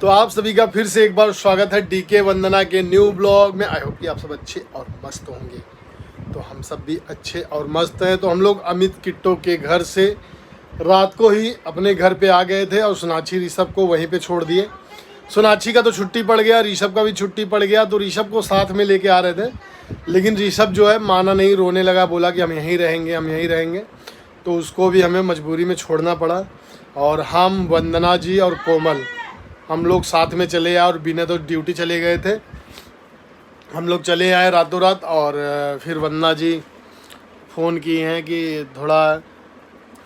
तो आप सभी का फिर से एक बार स्वागत है डीके वंदना के न्यू ब्लॉग में। आई होप कि आप सब अच्छे और मस्त होंगे। तो हम सब भी अच्छे और मस्त हैं। तो हम लोग अमित किट्टो के घर से रात को ही अपने घर पे आ गए थे और सोनाक्षी ऋषभ को वहीं पे छोड़ दिए। सोनाक्षी का तो छुट्टी पड़ गया, ऋषभ का भी छुट्टी पड़ गया। तो ऋषभ को साथ में लेके आ रहे थे, लेकिन ऋषभ जो है माना नहीं, रोने लगा, बोला कि हम यहीं रहेंगे, हम यहीं रहेंगे। तो उसको भी हमें मजबूरी में छोड़ना पड़ा। और हम, वंदना जी और कोमल, हम लोग साथ में चले आए। और बिना तो ड्यूटी चले गए थे, हम लोग चले आए रातों रात। और फिर वंदना जी फ़ोन किए हैं कि थोड़ा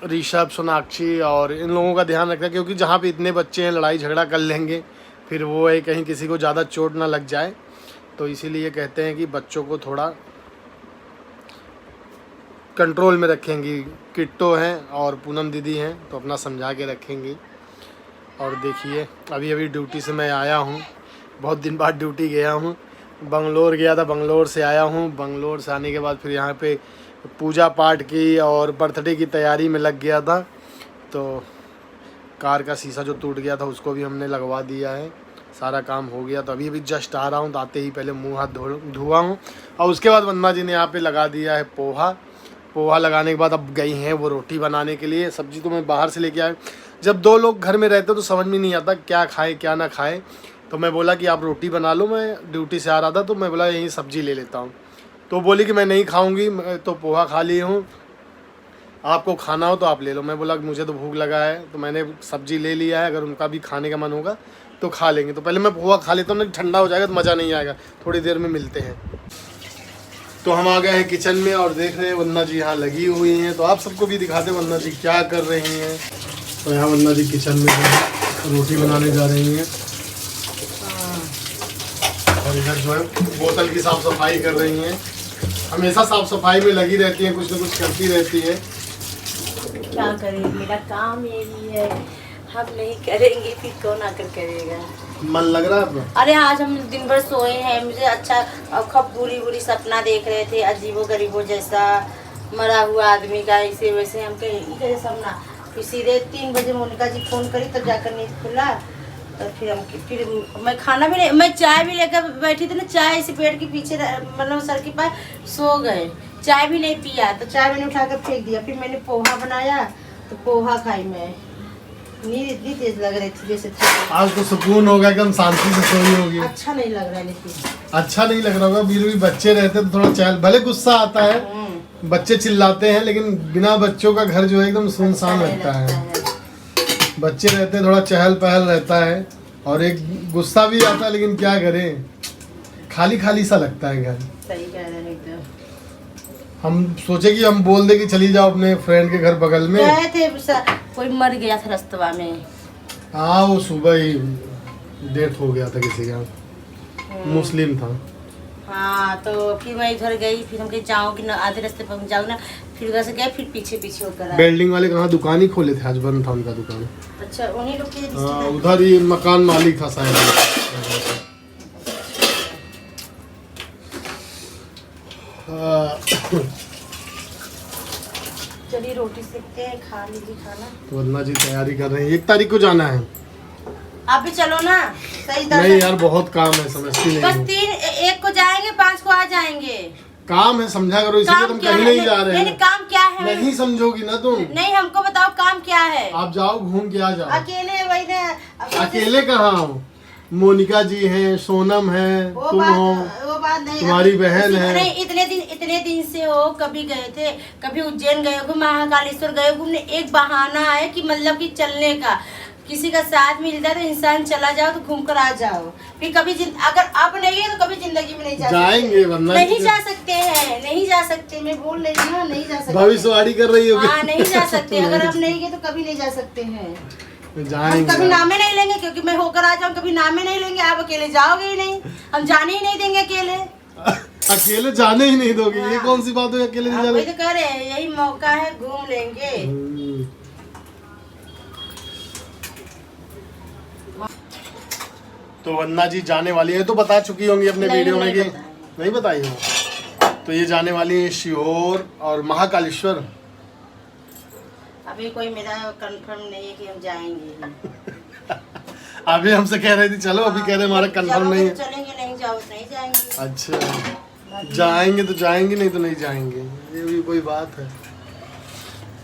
ऋषभ, सोनाक्षी और इन लोगों का ध्यान रखना, क्योंकि जहाँ पे इतने बच्चे हैं लड़ाई झगड़ा कर लेंगे, फिर वो है कहीं किसी को ज़्यादा चोट ना लग जाए। तो इसीलिए कहते हैं कि बच्चों को थोड़ा कंट्रोल में रखेंगी। किट्टो हैं और पूनम दीदी हैं तो अपना समझा के रखेंगी। और देखिए अभी अभी ड्यूटी से मैं आया हूँ, बहुत दिन बाद ड्यूटी गया हूँ। बंगलोर गया था, बंगलोर से आया हूँ। बंगलोर से आने के बाद फिर यहाँ पे पूजा पाठ की और बर्थडे की तैयारी में लग गया था। तो कार का शीशा जो टूट गया था उसको भी हमने लगवा दिया है, सारा काम हो गया। तो अभी अभी जस्ट आ रहा हूँ, तो आते ही पहले मुँह हाथ धोआ हूँ। और उसके बाद वंदना जी ने यहाँ पे लगा दिया है पोहा लगाने के बाद अब गई हैं वो रोटी बनाने के लिए। सब्जी तो मैं बाहर से लेके आया। जब दो लोग घर में रहते तो समझ में नहीं आता क्या खाए क्या ना खाए। तो मैं बोला कि आप रोटी बना लो, मैं ड्यूटी से आ रहा था तो मैं बोला यहीं सब्जी ले लेता हूँ। तो बोली कि मैं नहीं खाऊंगी, मैं तो पोहा खा ली हूँ, आपको खाना हो तो आप ले लो। मैं बोला कि मुझे तो भूख लगा है, तो मैंने सब्जी ले लिया है, अगर उनका भी खाने का मन होगा तो खा लेंगे। तो पहले मैं पोहा खा लेता हूँ, नहीं ठंडा हो जाएगा तो मज़ा नहीं आएगा। थोड़ी देर में मिलते हैं। तो हम आ गए हैं किचन में और देख रहे हैं वंदना जी यहाँ लगी हुई हैं। तो आप सबको भी दिखाते हैं वंदना जी क्या कर रही हैं। तो यहाँ वंदना जी किचन में रोटी बनाने जा रही हैं और इधर जो है बोतल की साफ सफाई कर रही हैं। हमेशा साफ सफाई में लगी रहती हैं, कुछ ना कुछ करती रहती है। क्या करें, मेरा काम यही है, हम नहीं करेंगे फिर कौन आकर करेगा। मन लग रहा है आपका? अरे आज हम दिन भर सोए हैं, मुझे अच्छा खूब बुरी सपना देख रहे थे, अजीबो गरीबो जैसा, मरा हुआ आदमी का ऐसे वैसे। हम कहीं सपना फिर सीधे 3 बजे मोनिका जी फ़ोन करी तब जाकर नींद खुला। तो फिर मैं खाना भी नहीं, मैं चाय भी लेकर बैठी थी ना, चाय ऐसे पेड़ के पीछे मतलब सर के पास सो गए, चाय भी नहीं पिया। तो चाय मैंने उठाकर फेंक दिया। फिर मैंने पोहा बनाया तो पोहा खाई मैं। नींद इतनी तेज लग रही थी जैसे आज तो सुकून होगा, एकदम शांति से सोई होगी। अच्छा नहीं लग रहा है, लेकिन अच्छा नहीं लग रहा होगा। बीच बच्चे रहते तो थोड़ा चहल, भले गुस्सा आता है, बच्चे चिल्लाते हैं, लेकिन बिना बच्चों का घर जो है एकदम सुनसान लगता है। बच्चे रहते थोड़ा चहल पहल रहता है और एक गुस्सा भी आता है, लेकिन क्या करें, खाली खाली सा लगता है घर। सही कह रहे हैं एकदम। हम सोचे कि हम बोल दे कि चली जाओ अपने फ्रेंड के घर बगल में। गए थे, कोई मर गया था रास्ता में। हाँ, वो सुबह ही डेथ हो गया था किसी का, मुस्लिम था। हाँ, तो फिर मैं इधर गई, फिर हम कहीं जाऊँ कि ना, आधे रास्ते पर जाऊँ ना, फिर उधर से गए, फिर पीछे पीछे होकर आए। बिल्डिंग वाले कहाँ दुकान ही खोले थे, आज बंद था उनका दुकान। अच्छा, उन्हीं लोग के हाँ, उधर ही मकान मालिक था शायद। चलिए रोटी सेकते हैं, खा लीजिए खाना। तो वंदना जी तैयारी कर रही है, 1 तारीख को जाना है। आप भी चलो ना। सही नहीं यार, बहुत काम है, समझती बस नहीं। 1 को जाएंगे, 5 को आ जाएंगे। काम है, समझा करो, इसीलिए तुम कहीं नहीं जा रहे हैं। काम क्या है? नहीं समझोगी ना तुम। नहीं, हमको बताओ काम क्या है। आप जाओ, घूम के आ जाओ। अकेले वही ना। अकेले कहाँ हो? मोनिका जी हैं, सोनम है, तुम हो, वो बात नहीं, तुम्हारी बहन है। नहीं, इतने दिन से हो, कभी गए थे, कभी उज्जैन गए हो, महाकालेश्वर गए घूमने। एक बहाना है कि मतलब कि चलने का, किसी का साथ मिलता है तो इंसान चला जाओ तो घूम कर आ जाओ। फिर कभी अगर आप नहीं है तो कभी जिंदगी में नहीं जाएंगे, वरना नहीं जा सकते हैं, नहीं जा सकते। मैं बोल रही हूँ ना, नहीं जा सकते। भविष्यवाणी कर रही हो? हाँ, नहीं जा सकते। अगर आप नहीं गए तो कभी नहीं जा सकते हैं। जाएंगे, कभी नामे नहीं लेंगे, क्योंकि मैं होकर आ जाऊँ, कभी नामे नहीं लेंगे। आप अकेले जाओगे ही नहीं, हम जाने ही नहीं देंगे अकेले। अकेले जाने ही नहीं दोगे? ये कौन सी बात है, अकेले नहीं जाने? वही तो कह रहे हैं, यही मौका है, घूम लेंगे। तो वंदना जी जाने वाली है, तो बता चुकी होंगी अपने वीडियो में कि नहीं बताई हो। तो ये जाने वाली है सीहोर और महाकालेश्वर। अभी कोई मेरा कंफर्म नहीं है कि हम जाएंगे। अभी हमसे कह रही थी चलो, अभी कह रहे हमारा कंफर्म नहीं है। चलेंगे, नहीं जाओ नहीं जाएंगे। अच्छा, जाएंगे तो जाएंगे, नहीं तो नहीं जाएंगे, ये भी कोई बात है।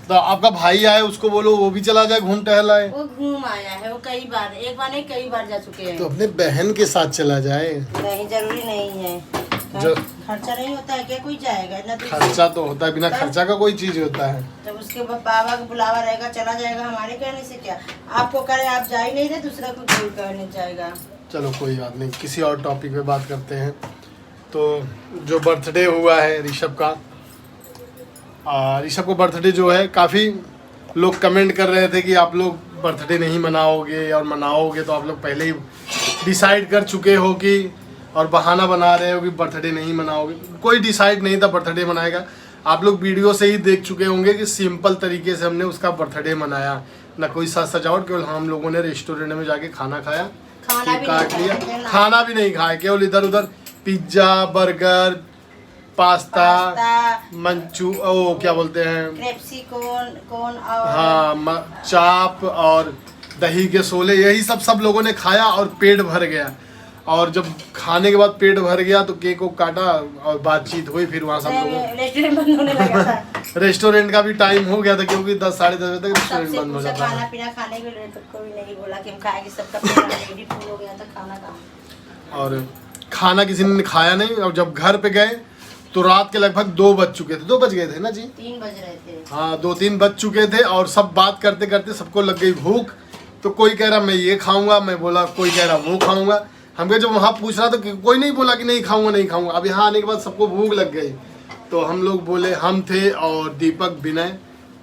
तो आपका भाई आए, उसको बोलो वो भी चला जाए, घूम टहल आए। वो घूम आया है, वो कई बार, एक बार नहीं कई बार जा चुके हैं। तो अपने बहन के साथ चला जाए। नहीं, जरूरी नहीं है। खर्चा नहीं होता है क्या, कोई जाएगा ना? खर्चा तो होता है, बिना खर्चा का कोई चीज होता है। जब उसके बाबा का बुलावा रहेगा चला जाएगा, हमारे कहने से क्या। आपको करे आप जा ही नहीं रहे, दूसरा को कोई कहने जाएगा। चलो कोई बात नहीं, किसी और टॉपिक पे बात करते हैं। तो जो बर्थडे हुआ है ऋषभ का, ऋषभ को बर्थडे जो है, काफ़ी लोग कमेंट कर रहे थे कि आप लोग बर्थडे नहीं मनाओगे, और मनाओगे तो आप लोग पहले ही डिसाइड कर चुके हो कि, और बहाना बना रहे हो कि बर्थडे नहीं मनाओगे। कोई डिसाइड नहीं था बर्थडे मनाएगा। आप लोग वीडियो से ही देख चुके होंगे कि सिंपल तरीके से हमने उसका बर्थडे मनाया, ना कोई साज सजावट, केवल हम लोगों ने रेस्टोरेंट में जाके खाना खाया, केक काट लिया, खाना भी नहीं खाया, केवल इधर उधर पिज्ज़ा, बर्गर, पास्ता, मंचू, ओ क्या बोलते हैं, क्रेप्सी कोन और हाँ, चाप और दही के शोले, यही सब लोगों ने खाया और पेट भर गया। और जब खाने के बाद पेट भर गया तो केक को काटा और बातचीत हुई, फिर वहाँ सब लोगों रेस्टोरेंट बंद होने लगा था। रेस्टोरेंट का भी टाइम हो गया था, क्योंकि 10 साढ़े 10 बजे तक रेस्टोरेंट बंद हो जाता खाना पीना खाने के लिए तो कोई नहीं बोला कि हम खाएंगे, सबका पेट फुल हो गया था खाना का। और खाना किसी ने खाया नहीं। और जब घर पे गए तो रात के लगभग 2 बज चुके थे, 2 बज गए थे ना जी, 3 बज रहे थे, हाँ 2-3 बज चुके थे। और सब बात करते करते सबको लग गई भूख। तो कोई कह रहा मैं ये खाऊंगा, मैं बोला, कोई कह रहा वो खाऊंगा। हमको जब वहाँ पूछ रहा तो कोई नहीं बोला कि नहीं खाऊंगा नहीं खाऊंगा। अब यहाँ आने के बाद सबको भूख लग गई, तो हम लोग बोले, हम थे और दीपक विनय,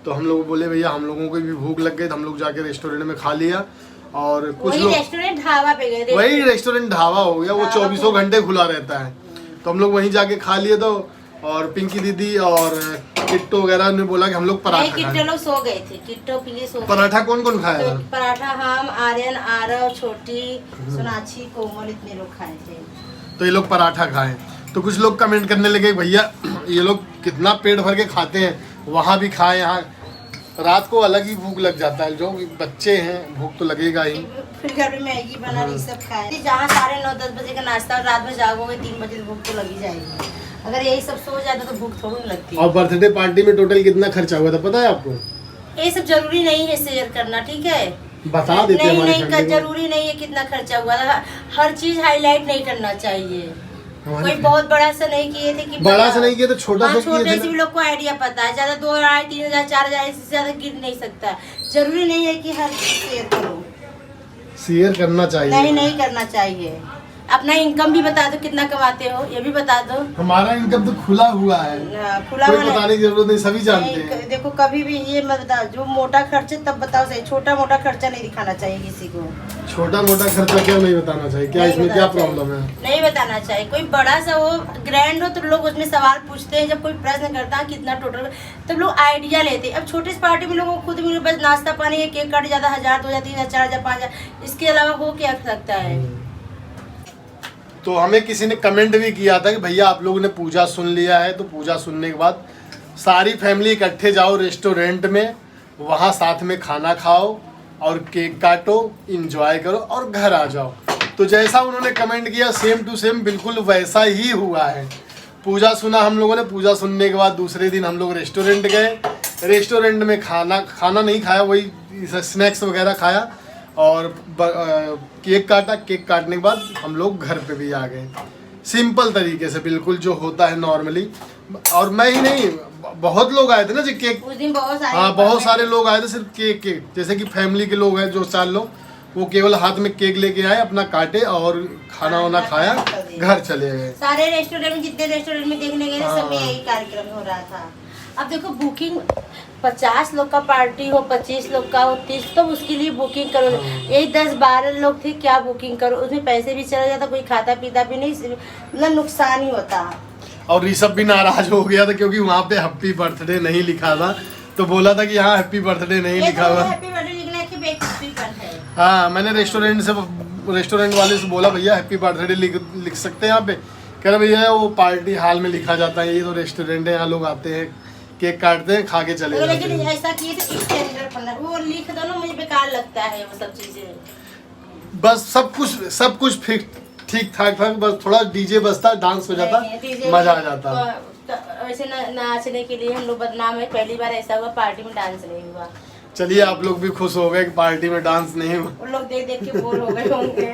तो हम लोग बोले भैया हम लोगों को भी भूख लग गई, तो हम लोग जाके रेस्टोरेंट में खा लिया। और कुछ लोग रेस्टोरेंट ढाबा पे गए, वही रेस्टोरेंट ढाबा हो गया, वो 24 घंटे खुला रहता है, तो हम लोग वहीं जाके खा लिए। तो और पिंकी दीदी और किट्टो वगैरह ने बोला कि हम लोग पराठा खाएं। किट्टो लोग सो गए थे, किट्टो पिंकी सो गए। पराठा कौन कौन खाया था? पराठा हम, आर्यन, आरव, छोटी, सोनाक्षी, कोमल, इतने लोग खाए थे। तो ये लोग पराठा खाए। तो कुछ लोग कमेंट करने लगे भैया ये लोग कितना पेट भर के खाते हैं, वहाँ भी खाए, यहाँ रात को अलग ही भूख लग जाता है। जो बच्चे हैं भूख तो लगेगा ही। फिर घर में मैगी बना रही, सब खाए। जहाँ 9:30-10 बजे का नाश्ता और रात में जागोगे 3 बजे भूख तो लगी जाएगी। अगर यही सब सो जाता तो भूख थोड़ी लगती। और बर्थडे पार्टी में टोटल कितना खर्चा हुआ था पता है आपको? ये सब जरूरी नहीं है शेयर करना, ठीक है? बता देते हैं। नहीं, जरूरी नहीं है कितना खर्चा हुआ था। हर चीज हाईलाइट नहीं करना चाहिए। कोई बहुत बड़ा सा नहीं किए थे कि बड़ा सा नहीं किया तो छोटा सा किए थे। छोटे से भी लोग को आइडिया पता है, ज्यादा 2,000, 3,000, 4,000 इससे ज्यादा गिर नहीं सकता। जरूरी नहीं है कि हर चीज शेयर करो, शेयर करना चाहिए। नहीं करना चाहिए। अपना इनकम भी बता दो, कितना कमाते हो ये भी बता दो। हमारा इनकम तो खुला हुआ है, खुला कोई बताने की जरूरत नहीं, सभी जानते हैं। देखो कभी भी ये मत बताओ, जो मोटा खर्चे तब बताओ सही, छोटा मोटा खर्चा नहीं दिखाना चाहिए किसी को। छोटा मोटा खर्चा क्यों नहीं बताना चाहिए? क्या इसमें क्या प्रॉब्लम है? नहीं बताना चाहिए। कोई बड़ा सा हो, ग्रैंड हो, तो लोग उसमें सवाल पूछते हैं। जब कोई प्रश्न करता है कितना टोटल, तब लोग आइडिया लेते हैं। अब छोटे से पार्टी में लोगों को खुद में बस नाश्ता पानी, केक कट जाता 1,000, 2,000, 3,000, 4,000, 5,000, इसके अलावा हो क्या सकता है? तो हमें किसी ने कमेंट भी किया था कि भैया आप लोगों ने पूजा सुन लिया है, तो पूजा सुनने के बाद सारी फैमिली इकट्ठे जाओ रेस्टोरेंट में, वहाँ साथ में खाना खाओ और केक काटो, इंजॉय करो और घर आ जाओ। तो जैसा उन्होंने कमेंट किया सेम टू सेम बिल्कुल वैसा ही हुआ है। पूजा सुना हम लोगों ने, पूजा सुनने के बाद दूसरे दिन हम लोग रेस्टोरेंट गए। रेस्टोरेंट में खाना नहीं खाया, वही स्नैक्स वगैरह खाया और केक काटा। केक काटने के बाद हम लोग घर पे भी आ गए, सिंपल तरीके से, बिल्कुल जो होता है नॉर्मली। और मैं ही नहीं, बहुत लोग आए थे ना जी केक, उस दिन बहुत सारे, हाँ बहुत सारे लोग आए थे सिर्फ केक। जैसे कि फैमिली के लोग हैं जो 4 लोग, वो केवल हाथ में केक लेके आए, अपना काटे और खाना वाना खाया, घर चले गए। सारे रेस्टोरेंट में, जितने रेस्टोरेंट में देखने गए सब में यही कार्यक्रम हो रहा था। अब देखो बुकिंग 50 लोग का पार्टी हो, 25 लोग का हो, 30, तो उसके लिए बुकिंग करो। यही 10-12 लोग थे, क्या बुकिंग करो, उसमें पैसे भी चला जाता, कोई खाता पीता भी नहीं, मतलब नुकसान ही होता। और ऋषभ भी नाराज हो गया था क्योंकि वहाँ पे हैप्पी बर्थडे नहीं लिखा था, तो बोला था कि यहाँ हैप्पी बर्थडे नहीं लिखा हुआ। हैप्पी बर्थडे लिखना है कि बेइज्जती है। हाँ, मैंने रेस्टोरेंट वाले से बोला भैया हैप्पी बर्थडे लिख सकते हैं यहाँ पे? कह रहे भैया वो पार्टी हॉल में लिखा जाता है, ये तो रेस्टोरेंट है, यहाँ लोग आते हैं केक काटते हैं, खा के चले जाते हैं। लेकिन ऐसा किए थे, वो लिख दो ना, मुझे बेकार लगता है वो सब चीजें। बस सब कुछ ठीक ठाक था, बस थोड़ा डीजे बजता, डांस हो जाता, मजा आ जाता। वैसे नाचने के लिए हम लोग बदनाम है, पहली बार ऐसा हुआ पार्टी में डांस नहीं हुआ। चलिए आप लोग भी खुश हो गए कि पार्टी में डांस नहीं हुआ। उन लोग देख देख के बोर हो गए होंगे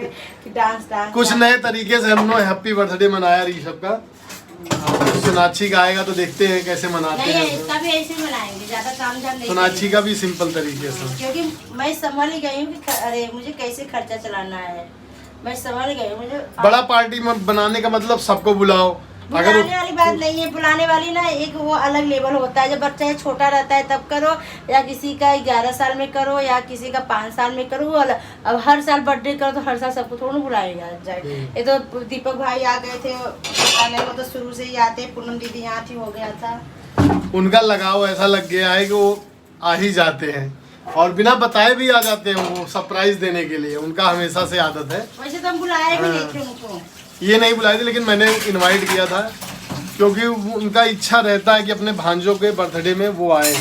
कि डांस कुछ नए तरीके से हम लोग हैप्पी बर्थडे मनाया ऋषभ का। सोनाक्षी का आएगा तो देखते हैं कैसे मनाते हैं। इसका भी ऐसे ही मनाएंगे, ज्यादा काम झाम नहीं। सोनाक्षी का भी सिंपल तरीके से, क्योंकि मैं समझ ही गई हूँ कि अरे मुझे कैसे खर्चा चलाना है, मैं समझ गई हूँ। मुझे बड़ा पार्टी में बनाने का मतलब सबको बुलाओ। बुलाने वाली बात नहीं है, बुलाने वाली ना एक वो अलग लेवल होता है। जब बच्चा छोटा रहता है तब करो, या किसी का 11 साल में करो, या किसी का 5 साल में करो, वो अलग। अब हर साल बर्थडे करो तो हर साल सबको थोड़ा बुलाया जाए। ये तो दीपक भाई आ गए थे, वो तो शुरू से ही आते, पूनम दीदी यहाँ थी, हो गया था। उनका लगाव ऐसा लग गया है कि वो आ ही जाते हैं और बिना बताए भी आ जाते हैं, वो सरप्राइज देने के लिए। उनका हमेशा से आदत है। वैसे तो हम बुलाए भी नहीं थे उनको, ये नहीं बुलाए थे, लेकिन मैंने इनवाइट किया था क्योंकि उनका इच्छा रहता है कि अपने भांजों के बर्थडे में वो आए,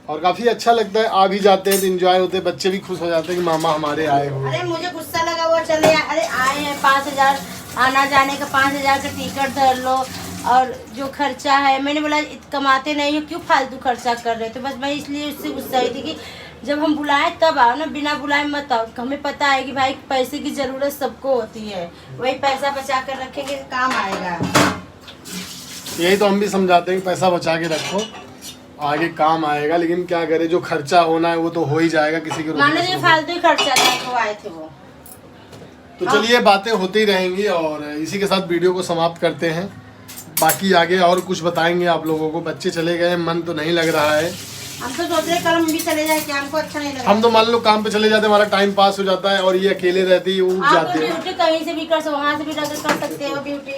और काफी अच्छा लगता है। आ भी जाते हैं तो एंजॉय होते हैं, बच्चे भी खुश हो जाते हैं कि मामा हमारे आए हो। अरे मुझे गुस्सा लगा, वो चले अरे आए हैं 5000 आना जाने का, 5000 का टिकट धर लो, और जो खर्चा है, मैंने बोला कमाते नहीं हो क्यों फालतू खर्चा कर रहे थे। बस मैं इसलिए उससे गुस्सा हुई थी कि जब हम बुलाए तब आओ ना, बिना बुलाए मत आओ। हमें पता है कि भाई पैसे की जरूरत सबको होती है, वही पैसा बचा कर रखेंगे काम आएगा। यही तो हम भी समझाते हैं कि पैसा बचा के रखो, आगे काम आएगा। लेकिन क्या करे, जो खर्चा होना है वो तो हो ही जाएगा, किसी के मान लो फालतू ही खर्चा था तो आए थे वो। तो चलिए बातें होती रहेंगी और इसी के साथ वीडियो को समाप्त करते हैं। बाकी आगे और कुछ बताएंगे आप लोगों को। बच्चे चले गए, मन तो नहीं लग रहा है। हम तो सोच रहे कल हम भी चले जाए, क्या हमको अच्छा नहीं लगा। हम तो मान लो काम पे चले जाते, हमारा टाइम पास हो जाता है, और ये अकेले रहती है, उठ जाते हैं। ब्यूटी कहीं से भी कर सकते, वहाँ से भी कर सकते हो ब्यूटी।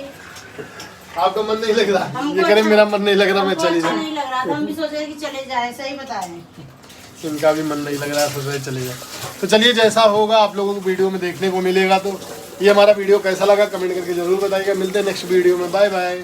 आपका मन नहीं लग रहा? ये करें मेरा मन नहीं लग रहा, मैं चली जाऊँ। नहीं लग रहा तो हम भी सोच रहे कि चले जाए, सही बताएं। इनका भी मन नहीं लग रहा है, सोच रहे चले जाए। तो चलिए जैसा होगा आप लोगों को वीडियो में देखने को मिलेगा। तो ये हमारा वीडियो कैसा लगा कमेंट करके जरूर बताइएगा। मिलते हैं नेक्स्ट वीडियो में, बाय बाय।